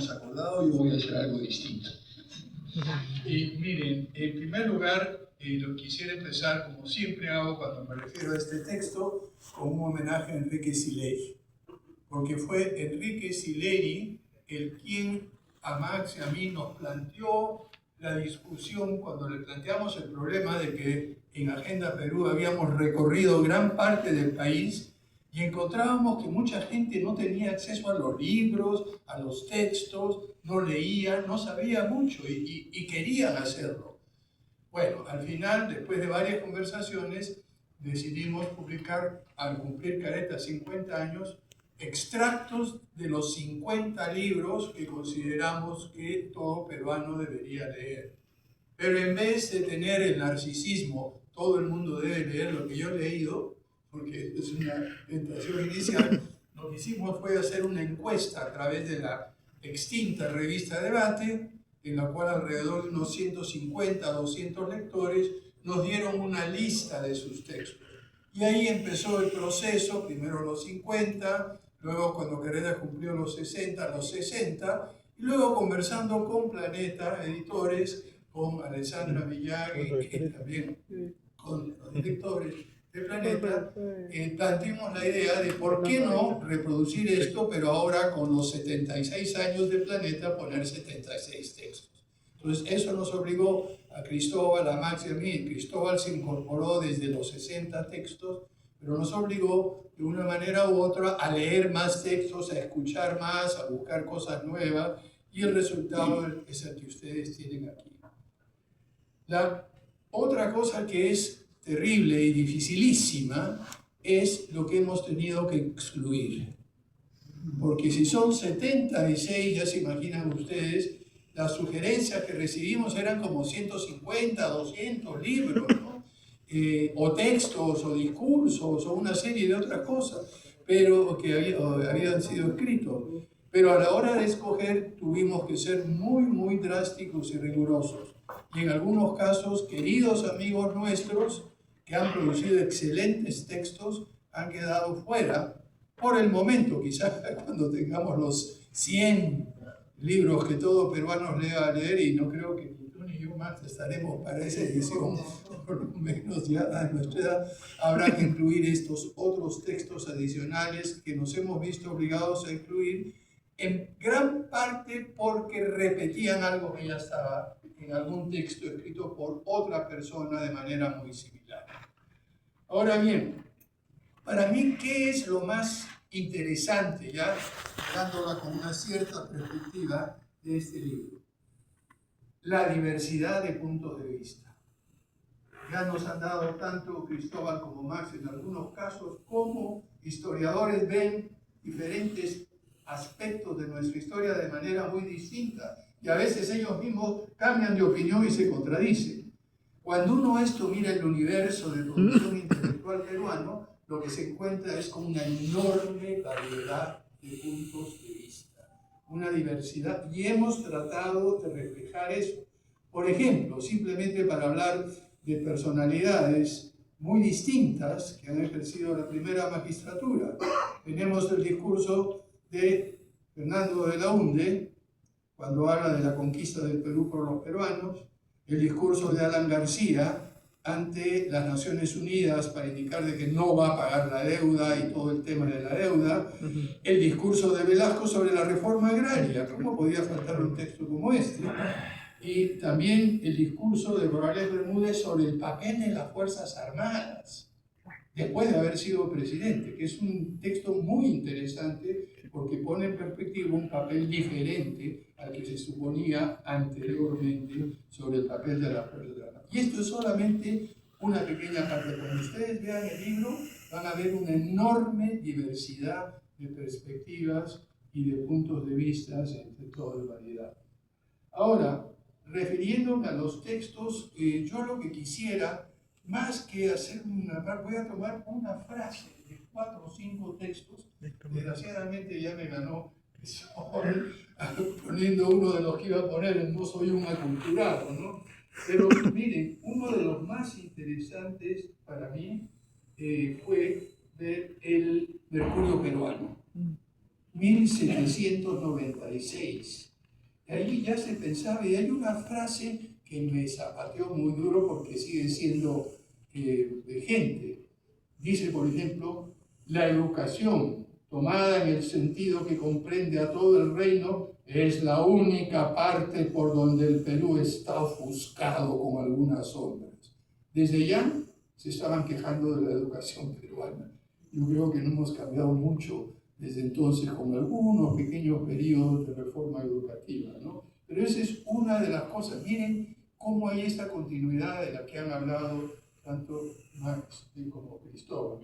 habíamos acordado, yo voy a hacer algo distinto. Miren, en primer lugar, lo quisiera empezar, como siempre hago cuando me refiero a este texto, con un homenaje a Enrique Sileri. Porque fue Enrique Sileri el quien a Max y a mí nos planteó la discusión cuando le planteamos el problema de que en Agenda Perú habíamos recorrido gran parte del país y encontrábamos que mucha gente no tenía acceso a los libros, a los textos, no leía, no sabía mucho y querían hacerlo. Bueno, al final, después de varias conversaciones, decidimos publicar, al cumplir Careta 50 años, extractos de los 50 libros que consideramos que todo peruano debería leer. Pero en vez de tener el narcisismo, todo el mundo debe leer lo que yo he leído, porque es una tentación inicial, lo que hicimos fue hacer una encuesta a través de la extinta revista Debate, en la cual alrededor de unos 150 a 200 lectores nos dieron una lista de sus textos. Y ahí empezó el proceso, primero los 50, luego cuando Carrera cumplió los 60, los 60, y luego conversando con Planeta Editores, con Alessandra Villagui y también con los directores de Planeta, planteamos la idea de por qué no reproducir esto, pero ahora con los 76 años de Planeta poner 76 textos. Entonces eso nos obligó a Cristóbal, a Max y a mí. Cristóbal se incorporó desde los 60 textos, pero nos obligó de una manera u otra a leer más textos, a escuchar más, a buscar cosas nuevas, y el resultado es el que ustedes tienen aquí. La otra cosa que es terrible y dificilísima es lo que hemos tenido que excluir. Porque si son 76, ya se imaginan ustedes, las sugerencias que recibimos eran como 150, 200 libros, ¿no? O textos, o discursos, o una serie de otras cosas, pero que habían sido escritos. Pero a la hora de escoger tuvimos que ser muy, muy drásticos y rigurosos. Y en algunos casos, queridos amigos nuestros, que han producido excelentes textos, han quedado fuera por el momento. Quizás cuando tengamos los 100 libros que todo peruano le va a leer, y no creo que ni tú ni yo más estaremos para esa edición, por lo menos ya a nuestra edad, habrá que incluir estos otros textos adicionales que nos hemos visto obligados a incluir, en gran parte porque repetían algo que ya estaba en algún texto escrito por otra persona de manera muy similar. Ahora bien, para mí, ¿qué es lo más interesante, ya dándola con una cierta perspectiva de este libro? La diversidad de puntos de vista. Ya nos han dado tanto Cristóbal como Max en algunos casos cómo historiadores ven diferentes aspectos de nuestra historia de manera muy distinta, y a veces ellos mismos cambian de opinión y se contradicen. Cuando uno esto mira el universo de producción intelectual peruano, lo que se encuentra es con una enorme variedad de puntos de vista, una diversidad, y hemos tratado de reflejar eso. Por ejemplo, simplemente para hablar de personalidades muy distintas que han ejercido la primera magistratura, tenemos el discurso de Fernando de Launde, cuando habla de la conquista del Perú por los peruanos, el discurso de Alan García ante las Naciones Unidas para indicar de que no va a pagar la deuda y todo el tema de la deuda, el discurso de Velasco sobre la reforma agraria, ¿cómo podía faltar un texto como este? Y también el discurso de Morales Bermúdez sobre el papel de las Fuerzas Armadas, después de haber sido presidente, que es un texto muy interesante porque pone en perspectiva un papel diferente al que se suponía anteriormente sobre el papel de las Fuerzas Armadas. Y esto es solamente una pequeña parte. Cuando ustedes vean el libro, van a ver una enorme diversidad de perspectivas y de puntos de vista entre toda la variedad. Ahora, refiriéndome a los textos, yo lo que quisiera, más que hacer una parte, voy a tomar una frase de 4 o 5 textos. Desgraciadamente ya me ganó poniendo uno de los que iba a poner, no soy un aculturado, ¿no? Pero miren, uno de los más interesantes para mí fue ver el Mercurio peruano, 1796. ahí ya se pensaba, y hay una frase que me zapateó muy duro porque sigue siendo vigente. Dice, por ejemplo, la educación, tomada en el sentido que comprende a todo el reino, es la única parte por donde el Perú está ofuscado con algunas sombras. Desde ya se estaban quejando de la educación peruana. Yo creo que no hemos cambiado mucho desde entonces, con algunos pequeños periodos de reforma educativa, ¿no? Pero esa es una de las cosas. Miren cómo hay esta continuidad de la que han hablado tanto Max como Cristóbal.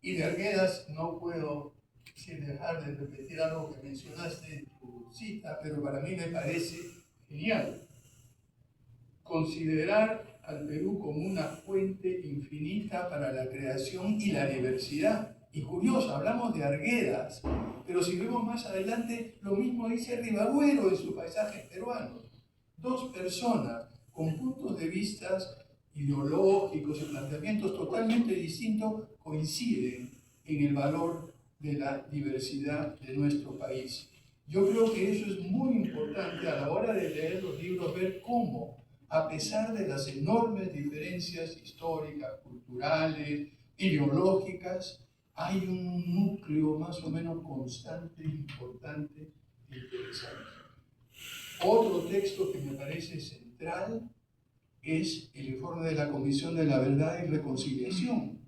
Y de Arguedas no puedo sin dejar de repetir algo que mencionaste en tu cita, pero para mí me parece genial. Considerar al Perú como una fuente infinita para la creación y la diversidad. Y curioso, hablamos de Arguedas, pero si vemos más adelante, lo mismo dice Ribagüero en sus paisajes peruanos. Dos personas con puntos de vista ideológicos y planteamientos totalmente distintos coinciden en el valor de la diversidad de nuestro país. Yo creo que eso es muy importante a la hora de leer los libros, ver cómo, a pesar de las enormes diferencias históricas, culturales, ideológicas, hay un núcleo más o menos constante, importante e interesante. Otro texto que me parece central es el informe de la Comisión de la Verdad y Reconciliación.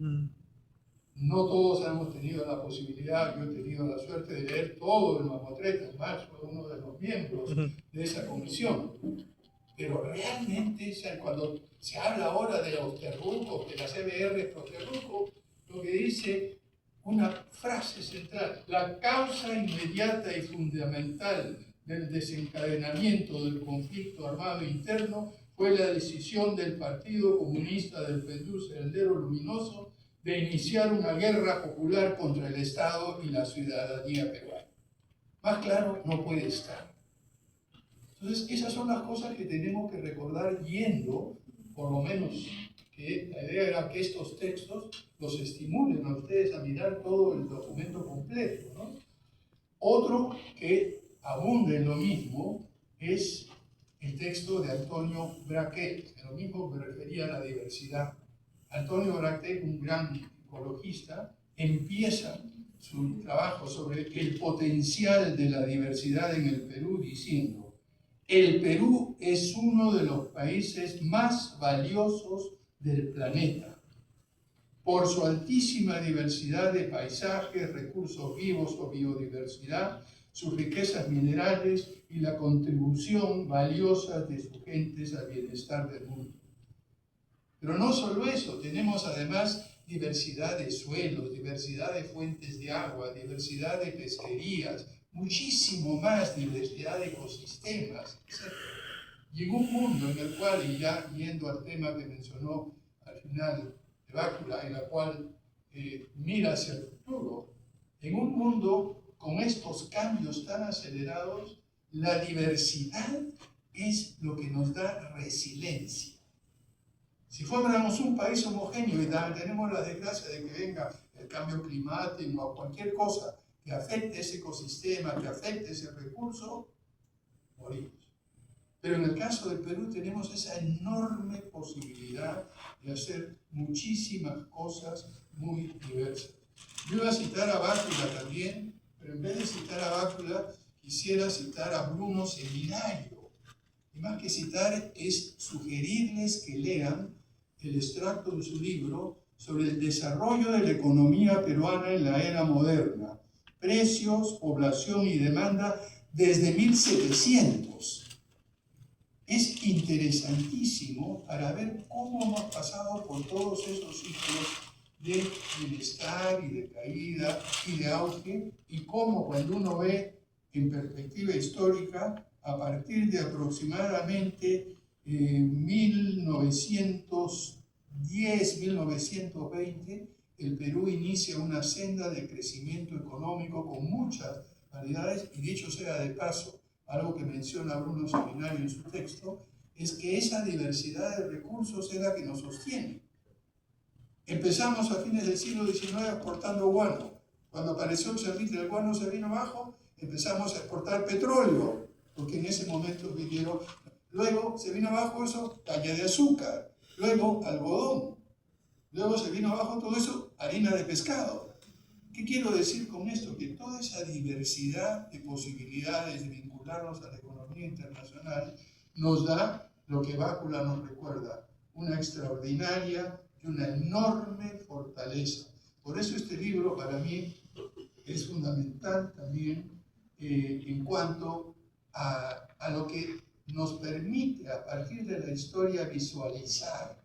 No todos hemos tenido la posibilidad, yo he tenido la suerte de leer todo el mamotreto, más fue uno de los miembros de esa comisión. Pero realmente, cuando se habla ahora de los terrucos, de la CBR pro terruco, lo que dice una frase central: la causa inmediata y fundamental del desencadenamiento del conflicto armado interno fue la decisión del Partido Comunista del Perú Sendero Luminoso de iniciar una guerra popular contra el Estado y la ciudadanía peruana. Más claro no puede estar. Entonces, esas son las cosas que tenemos que recordar yendo, por lo menos, que la idea era que estos textos los estimulen a ustedes a mirar todo el documento completo, ¿no? Otro que abunda en lo mismo es el texto de Antonio Braquet, que lo mismo me refería a la diversidad. Antonio Braquet, un gran ecologista, empieza su trabajo sobre el potencial de la diversidad en el Perú diciendo: el Perú es uno de los países más valiosos del planeta por su altísima diversidad de paisajes, recursos vivos o biodiversidad, sus riquezas minerales y la contribución valiosa de sus gentes al bienestar del mundo. Pero no solo eso, tenemos además diversidad de suelos, diversidad de fuentes de agua, diversidad de pesquerías, muchísimo más diversidad de ecosistemas, etc. Y en un mundo en el cual, y ya yendo al tema que mencionó al final de Bácula, en la cual mira hacia el futuro, en un mundo con estos cambios tan acelerados, la diversidad es lo que nos da resiliencia. Si fuéramos un país homogéneo y tenemos la desgracia de que venga el cambio climático o cualquier cosa que afecte ese ecosistema, que afecte ese recurso, morimos. Pero en el caso del Perú tenemos esa enorme posibilidad de hacer muchísimas cosas muy diversas. Yo iba a citar a Bácula también, pero en vez de citar a Bácula, quisiera citar a Bruno Seminario. Y más que citar es sugerirles que lean el extracto de su libro sobre el desarrollo de la economía peruana en la era moderna, precios, población y demanda desde 1700. Es interesantísimo para ver cómo hemos pasado por todos esos ciclos de bienestar y de caída y de auge, y cómo cuando uno ve en perspectiva histórica, a partir de aproximadamente 1910-1920, el Perú inicia una senda de crecimiento económico con muchas variedades, y dicho sea de paso, algo que menciona Bruno Seminario en su texto, es que esa diversidad de recursos es la que nos sostiene. Empezamos a fines del siglo XIX exportando guano. Cuando apareció el cerrito del guano se vino abajo, empezamos a exportar petróleo, porque en ese momento vinieron, luego se vino abajo eso, caña de azúcar, luego algodón, luego se vino abajo todo eso, harina de pescado. ¿Qué quiero decir con esto? Que toda esa diversidad de posibilidades de vincularnos a la economía internacional nos da lo que Bácula nos recuerda, una extraordinaria y una enorme fortaleza. Por eso este libro para mí es fundamental también en cuanto a lo que nos permite a partir de la historia visualizar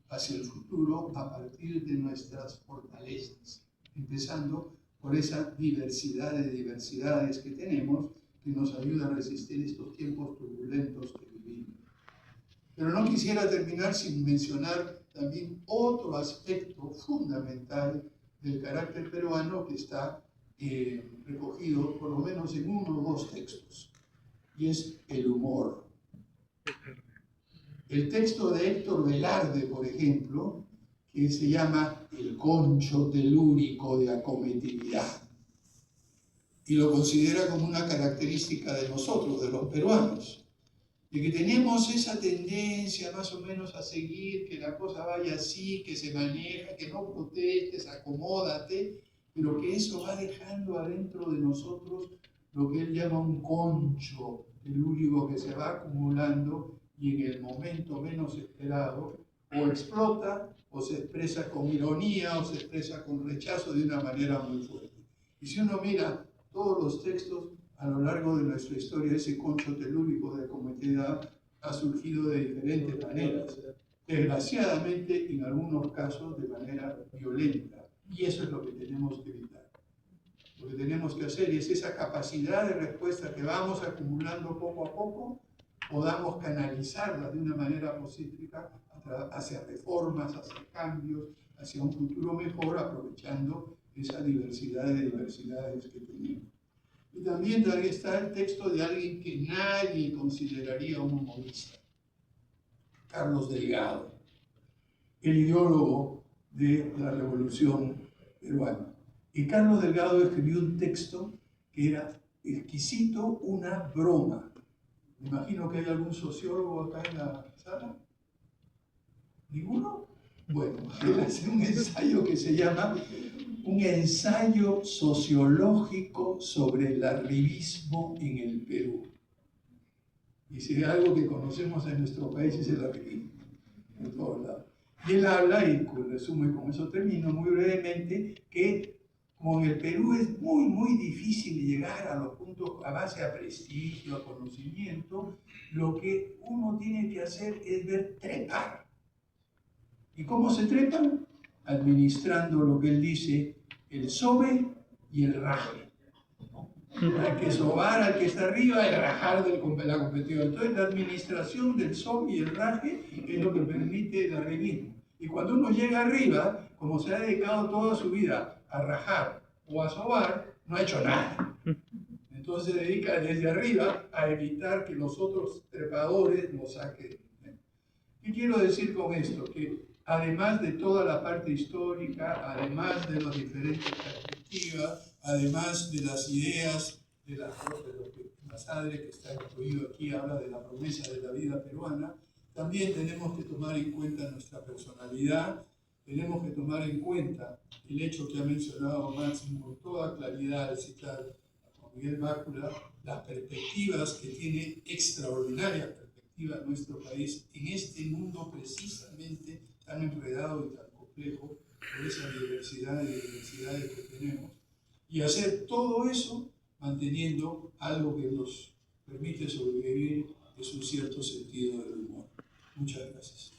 hacia el futuro a partir de nuestras fortalezas, empezando por esa diversidad de diversidades que tenemos que nos ayuda a resistir estos tiempos turbulentos que vivimos. Pero no quisiera terminar sin mencionar también otro aspecto fundamental del carácter peruano que está recogido por lo menos en uno o dos textos, y es el humor. El texto de Héctor Velarde, por ejemplo, que se llama El concho telúrico de acometividad, y lo considera como una característica de nosotros, de los peruanos, de que tenemos esa tendencia más o menos a seguir, que la cosa vaya así, que se maneja, que no protestes, acomódate, pero que eso va dejando adentro de nosotros lo que él llama un concho telúrico que se va acumulando y en el momento menos esperado o explota o se expresa con ironía o se expresa con rechazo de una manera muy fuerte. Y si uno mira todos los textos a lo largo de nuestra historia, ese concho telúrico de acometividad ha surgido de diferentes maneras, desgraciadamente en algunos casos de manera violenta, y eso es lo que tenemos que evitar. Lo que tenemos que hacer es esa capacidad de respuesta que vamos acumulando poco a poco, podamos canalizarla de una manera pacífica hacia reformas, hacia cambios, hacia un futuro mejor, aprovechando esa diversidad de diversidades que tenemos. Y también está el texto de alguien que nadie consideraría un humorista, Carlos Delgado, el ideólogo de la Revolución Peruana. Y Carlos Delgado escribió un texto que era exquisito, una broma. Me imagino que hay algún sociólogo acá en la sala. ¿Ninguno? Bueno, él hace un ensayo que se llama Un ensayo sociológico sobre el arribismo en el Perú. Y si hay algo que conocemos en nuestro país es el arribismo, en todos lados. Y él habla, y resume con eso termino muy brevemente, que como en el Perú es muy difícil llegar a los puntos a base a prestigio, a conocimiento, lo que uno tiene que hacer es ver trepar. ¿Y cómo se trepan? Administrando lo que él dice, el sobe y el raje. Hay que sobar al que está arriba y rajar de la competitiva. Entonces la administración del sobe y el raje es lo que permite el arribismo. Y cuando uno llega arriba, como se ha dedicado toda su vida a rajar o a sobar, no ha hecho nada. Entonces se dedica desde arriba a evitar que los otros trepadores lo saquen. ¿Qué quiero decir con esto? Que además de toda la parte histórica, además de las diferentes perspectivas, además de las ideas de lo que Basadre, que está incluido aquí, habla de la promesa de la vida peruana, también tenemos que tomar en cuenta nuestra personalidad, tenemos que tomar en cuenta el hecho que ha mencionado Máximo con toda claridad al citar a Juan Miguel Bácula, las perspectivas que tiene extraordinarias perspectivas nuestro país en este mundo precisamente tan enredado y tan complejo por esa diversidad de diversidades que tenemos, y hacer todo eso manteniendo algo que nos permite sobrevivir, es un cierto sentido del humor. Muchas gracias.